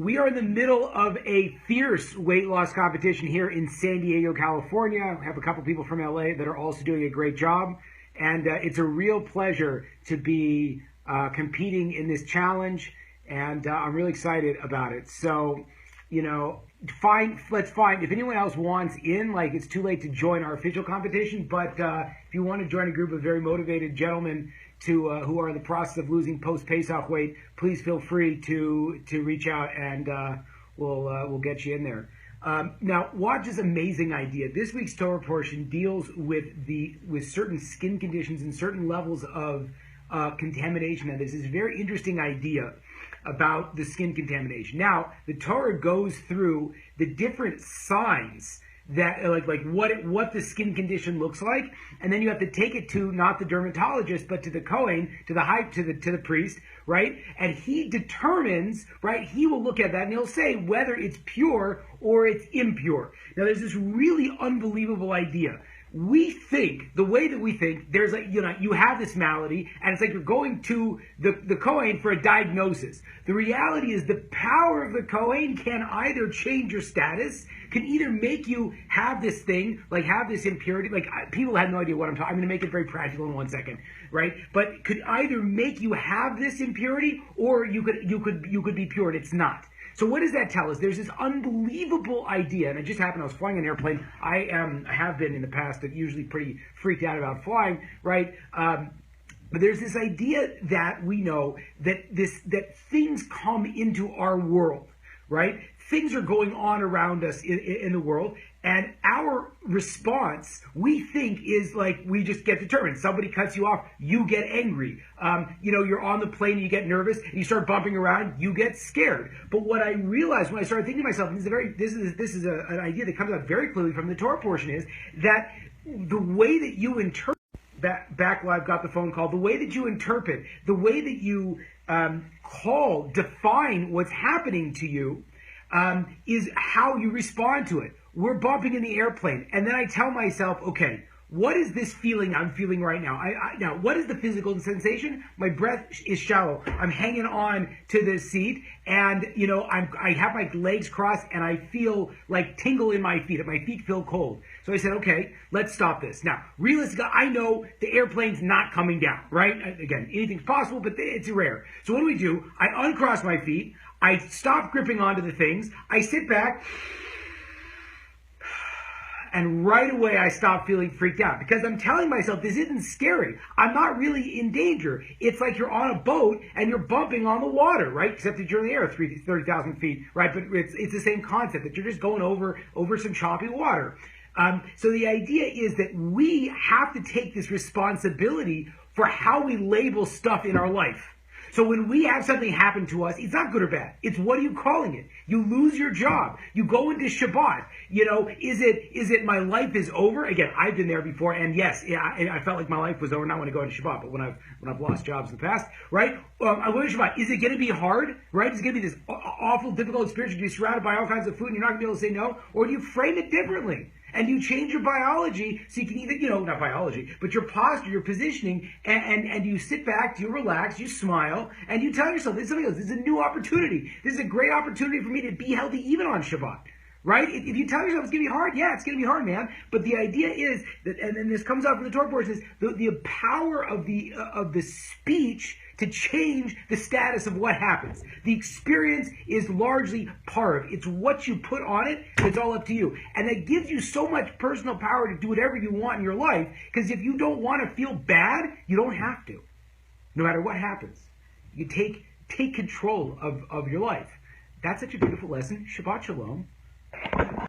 We are in the middle of a fierce weight loss competition here in San Diego, California. We have a couple people from LA that are also doing a great job. And it's a real pleasure to be competing in this challenge. And I'm really excited about it. So, let's find, if anyone else wants in, it's too late to join our official competition. But if you want to join a group of very motivated gentlemen who are in the process of losing post-Pesach weight, please feel free to reach out, and we'll get you in there. Now, watch this amazing idea. This week's Torah portion deals with certain skin conditions and certain levels of contamination. And there's this very interesting idea about the skin contamination. Now, the Torah goes through the different signs that what the skin condition looks like, and then you have to take it to not the dermatologist but to the Kohen, to the priest, right? And he determines, right? He will look at that and he'll say whether it's pure or it's impure. Now, there's this really unbelievable idea. We think, the way that we think, there's you have this malady, and it's like you're going to the Kohen for a diagnosis. The reality is the power of the Kohen can either change your status, can either make you have this thing, have this impurity. People have no idea what I'm talking. I'm going to make it very practical in 1 second, right? But could either make you have this impurity, or you could be pure, and it's not. So what does that tell us? There's this unbelievable idea, and it just happened. I was flying an airplane. I have been in the past, but usually pretty freaked out about flying, right? But there's this idea that we know that things come into our world, right? Things are going on around us in the world, and our response, we think, is we just get determined. Somebody cuts you off, you get angry. You're on the plane and you get nervous and you start bumping around, you get scared. But what I realized when I started thinking to myself, and this is an idea that comes out very clearly from the Torah portion, is that the way that you interpret, back live got the phone call, the way that you interpret, the way that you define what's happening to you, is how you respond to it. We're bumping in the airplane, and then I tell myself, okay, what is this feeling I'm feeling right now? Now, what is the physical sensation? My breath is shallow. I'm hanging on to the seat, and I have my legs crossed, and I feel tingle in my feet. My feet feel cold. So I said, okay, let's stop this. Now, realistically, I know the airplane's not coming down, right? Again, anything's possible, but it's rare. So what do? I uncross my feet. I stop gripping onto the things. I sit back. And right away, I stop feeling freaked out because I'm telling myself this isn't scary. I'm not really in danger. It's like you're on a boat and you're bumping on the water, right? Except that you're in the air 30,000 feet, right? But it's the same concept, that you're just going over some choppy water. So the idea is that we have to take this responsibility for how we label stuff in our life. So when we have something happen to us, it's not good or bad. It's what are you calling it? You lose your job. You go into Shabbat. Is it my life is over? Again, I've been there before, and yes, I felt like my life was over, not when I go into Shabbat, but when I've lost jobs in the past, right? I go into Shabbat. Is it going to be hard, right? Is it going to be this awful, difficult experience? You're going to be surrounded by all kinds of food, and you're not going to be able to say no? Or do you frame it differently? And you change your biology so you can either, not biology, but your posture, your positioning, and you sit back, you relax, you smile, and you tell yourself, this is something else. This is a new opportunity. This is a great opportunity for me to be healthy even on Shabbat. Right? If you tell yourself it's going to be hard, yeah, it's going to be hard, man. But the idea is that, and this comes out from the Torah portion, is the power of the speech to change the status of what happens. The experience is largely part of it. It's what you put on it. It's all up to you. And that gives you so much personal power to do whatever you want in your life, because if you don't want to feel bad, you don't have to. No matter what happens. You take control of your life. That's such a beautiful lesson. Shabbat shalom.